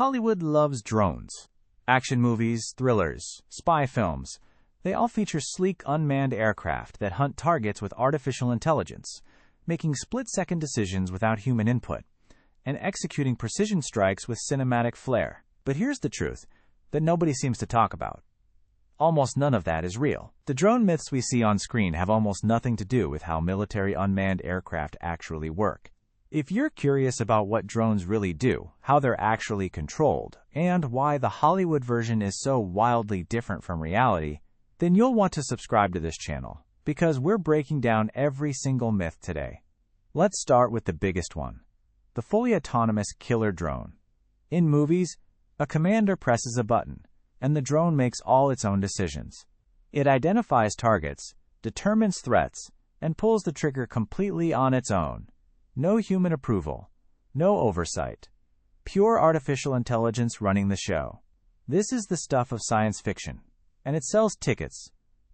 Hollywood loves drones. Action movies, thrillers, spy films, they all feature sleek unmanned aircraft that hunt targets with artificial intelligence, making split-second decisions without human input, and executing precision strikes with cinematic flair. But here's the truth that nobody seems to talk about. Almost none of that is real. The drone myths we see on screen have almost nothing to do with how military unmanned aircraft actually work. If you're curious about what drones really do, how they're actually controlled, and why the Hollywood version is so wildly different from reality, then you'll want to subscribe to this channel, because we're breaking down every single myth today. Let's start with the biggest one, the fully autonomous killer drone. In movies, a commander presses a button, and the drone makes all its own decisions. It identifies targets, determines threats, and pulls the trigger completely on its own. No human approval, no oversight. Pure artificial intelligence running the show. This is the stuff of science fiction, and it sells tickets,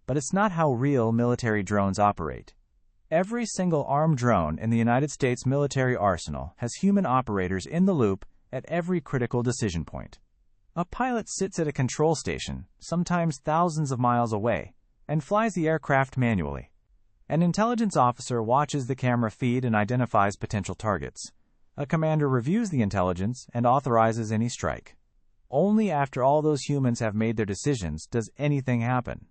but it's not how real military drones operate. Every single armed drone in the United States military arsenal has human operators in the loop at every critical decision point. A pilot sits at a control station, sometimes thousands of miles away, and flies the aircraft manually. An intelligence officer watches the camera feed and identifies potential targets. A commander reviews the intelligence and authorizes any strike. Only after all those humans have made their decisions does anything happen.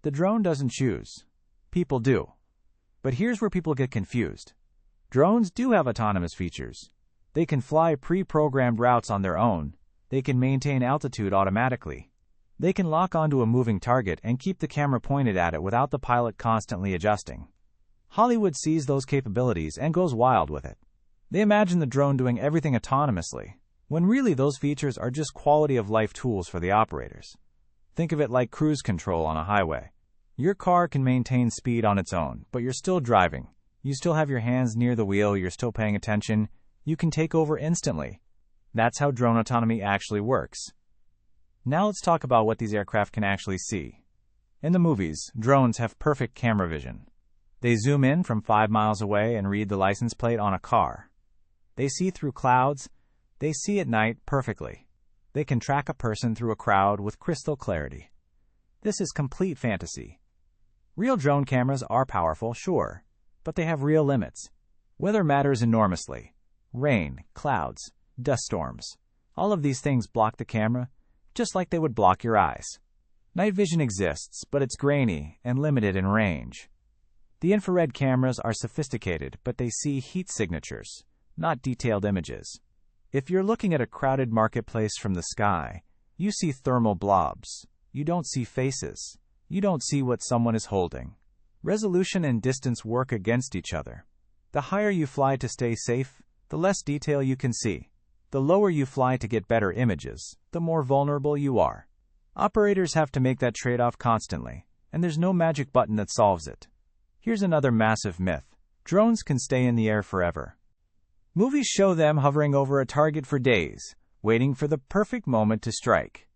The drone doesn't choose. People do. But here's where people get confused. Drones do have autonomous features. They can fly pre-programmed routes on their own. They can maintain altitude automatically. They can lock onto a moving target and keep the camera pointed at it without the pilot constantly adjusting. Hollywood sees those capabilities and goes wild with it. They imagine the drone doing everything autonomously, when really those features are just quality-of-life tools for the operators. Think of it like cruise control on a highway. Your car can maintain speed on its own, but you're still driving. You still have your hands near the wheel, you're still paying attention. You can take over instantly. That's how drone autonomy actually works. Now let's talk about what these aircraft can actually see. In the movies, drones have perfect camera vision. They zoom in from 5 miles away and read the license plate on a car. They see through clouds. They see at night perfectly. They can track a person through a crowd with crystal clarity. This is complete fantasy. Real drone cameras are powerful, sure, but they have real limits. Weather matters enormously. Rain, clouds, dust storms. All of these things block the camera, just like they would block your eyes. Night vision exists, but it's grainy and limited in range. The infrared cameras are sophisticated, but they see heat signatures, not detailed images. If you're looking at a crowded marketplace from the sky, you see thermal blobs. You don't see faces. You don't see what someone is holding. Resolution and distance work against each other. The higher you fly to stay safe, the less detail you can see. The lower you fly to get better images, the more vulnerable you are. Operators have to make that trade-off constantly, and there's no magic button that solves it. Here's another massive myth. Drones can stay in the air forever. Movies show them hovering over a target for days, waiting for the perfect moment to strike.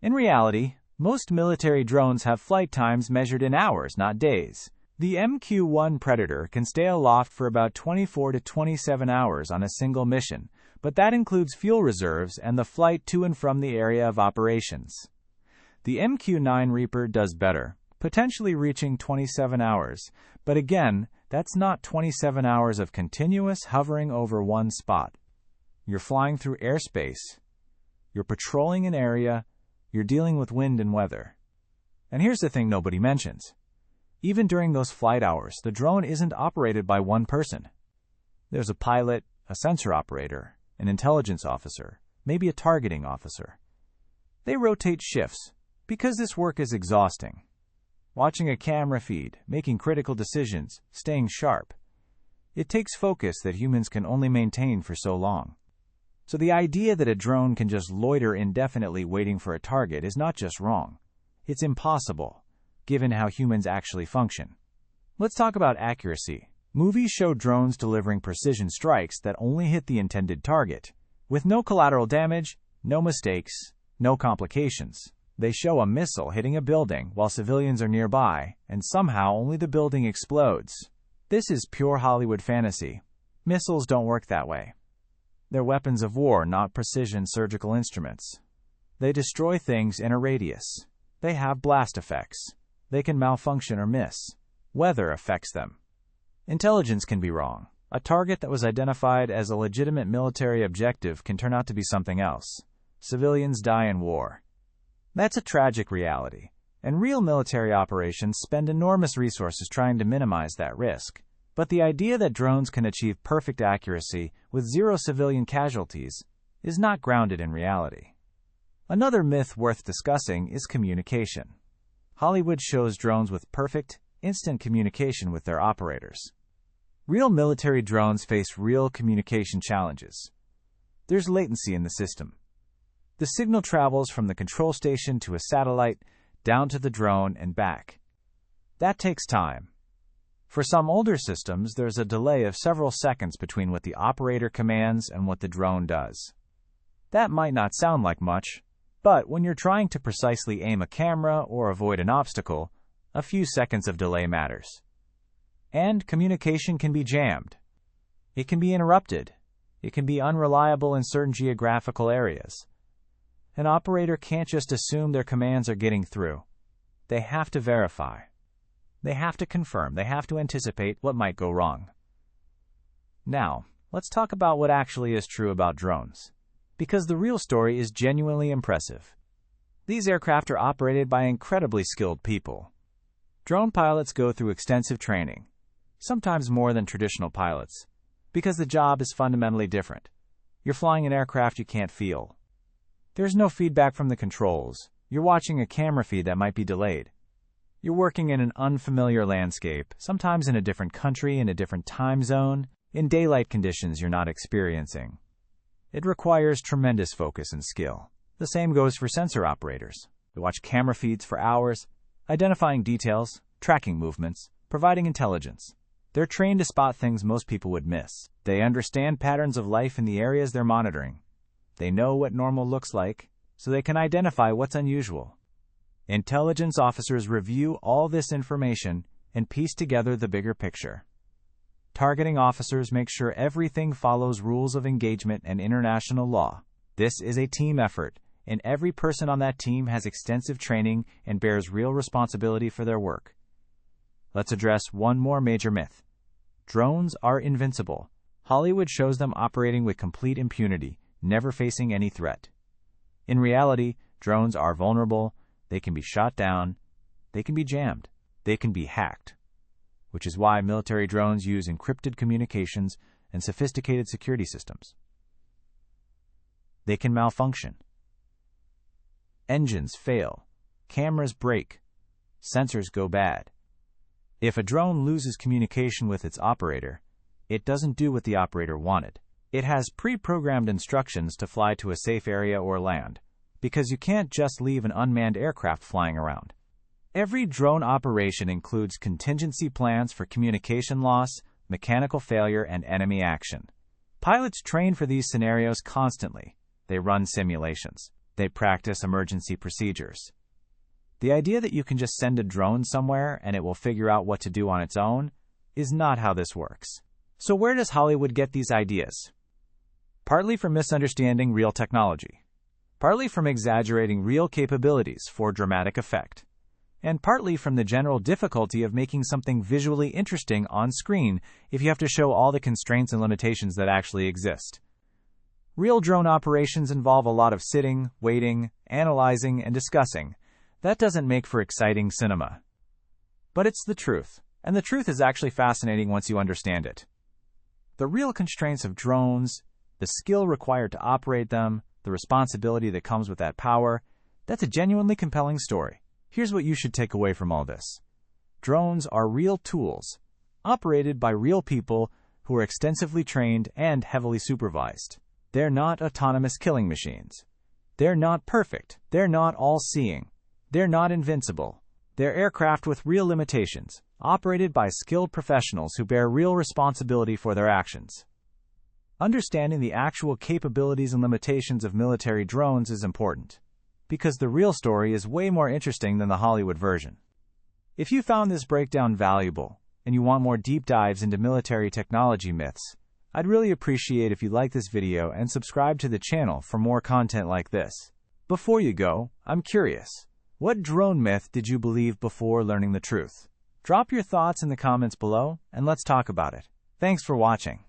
In reality, most military drones have flight times measured in hours, not days. The MQ-1 Predator can stay aloft for about 24 to 27 hours on a single mission, but that includes fuel reserves and the flight to and from the area of operations. The MQ-9 Reaper does better, potentially reaching 27 hours, but again, that's not 27 hours of continuous hovering over one spot. You're flying through airspace. You're patrolling an area. You're dealing with wind and weather. And here's the thing nobody mentions. Even during those flight hours, the drone isn't operated by one person. There's a pilot, a sensor operator, an intelligence officer, maybe a targeting officer. They rotate shifts because this work is exhausting. Watching a camera feed, making critical decisions, staying sharp. It takes focus that humans can only maintain for so long. So the idea that a drone can just loiter indefinitely waiting for a target is not just wrong. It's impossible, given how humans actually function. Let's talk about accuracy. Movies show drones delivering precision strikes that only hit the intended target, with no collateral damage, no mistakes, no complications. They show a missile hitting a building while civilians are nearby, and somehow only the building explodes. This is pure Hollywood fantasy. Missiles don't work that way. They're weapons of war, not precision surgical instruments. They destroy things in a radius. They have blast effects. They can malfunction or miss. Weather affects them. Intelligence can be wrong. A target that was identified as a legitimate military objective can turn out to be something else. Civilians die in war. That's a tragic reality, and real military operations spend enormous resources trying to minimize that risk. But the idea that drones can achieve perfect accuracy with zero civilian casualties is not grounded in reality. Another myth worth discussing is communication. Hollywood shows drones with perfect, instant communication with their operators. Real military drones face real communication challenges. There's latency in the system. The signal travels from the control station to a satellite, down to the drone, and back. That takes time. For some older systems, there's a delay of several seconds between what the operator commands and what the drone does. That might not sound like much, but when you're trying to precisely aim a camera or avoid an obstacle, a few seconds of delay matters. And communication can be jammed. It can be interrupted. It can be unreliable in certain geographical areas. An operator can't just assume their commands are getting through. They have to verify. They have to confirm. They have to anticipate what might go wrong. Now, let's talk about what actually is true about drones, because the real story is genuinely impressive. These aircraft are operated by incredibly skilled people. Drone pilots go through extensive training, sometimes more than traditional pilots, because the job is fundamentally different. You're flying an aircraft you can't feel. There's no feedback from the controls. You're watching a camera feed that might be delayed. You're working in an unfamiliar landscape, sometimes in a different country, in a different time zone, in daylight conditions you're not experiencing. It requires tremendous focus and skill. The same goes for sensor operators. They watch camera feeds for hours, identifying details, tracking movements, providing intelligence. They're trained to spot things most people would miss. They understand patterns of life in the areas they're monitoring. They know what normal looks like, so they can identify what's unusual. Intelligence officers review all this information and piece together the bigger picture. Targeting officers make sure everything follows rules of engagement and international law. This is a team effort, and every person on that team has extensive training and bears real responsibility for their work. Let's address one more major myth. Drones are invincible. Hollywood shows them operating with complete impunity, never facing any threat. In reality, drones are vulnerable. They can be shot down. They can be jammed. They can be hacked, which is why military drones use encrypted communications and sophisticated security systems. They can malfunction. Engines fail. Cameras break. Sensors go bad. If a drone loses communication with its operator, it doesn't do what the operator wanted. It has pre-programmed instructions to fly to a safe area or land, because you can't just leave an unmanned aircraft flying around. Every drone operation includes contingency plans for communication loss, mechanical failure, and enemy action. Pilots train for these scenarios constantly. They run simulations. They practice emergency procedures. The idea that you can just send a drone somewhere and it will figure out what to do on its own is not how this works. So where does Hollywood get these ideas? Partly from misunderstanding real technology, partly from exaggerating real capabilities for dramatic effect, and partly from the general difficulty of making something visually interesting on screen if you have to show all the constraints and limitations that actually exist. Real drone operations involve a lot of sitting, waiting, analyzing, and discussing. That doesn't make for exciting cinema. But it's the truth, and the truth is actually fascinating once you understand it. The real constraints of drones, the skill required to operate them, the responsibility that comes with that power, that's a genuinely compelling story. Here's what you should take away from all this. Drones are real tools, operated by real people who are extensively trained and heavily supervised. They're not autonomous killing machines. They're not perfect. They're not all-seeing. They're not invincible. They're aircraft with real limitations, operated by skilled professionals who bear real responsibility for their actions. Understanding the actual capabilities and limitations of military drones is important, because the real story is way more interesting than the Hollywood version. If you found this breakdown valuable, and you want more deep dives into military technology myths, I'd really appreciate if you like this video and subscribe to the channel for more content like this. Before you go, I'm curious. What drone myth did you believe before learning the truth? Drop your thoughts in the comments below, and let's talk about it. Thanks for watching.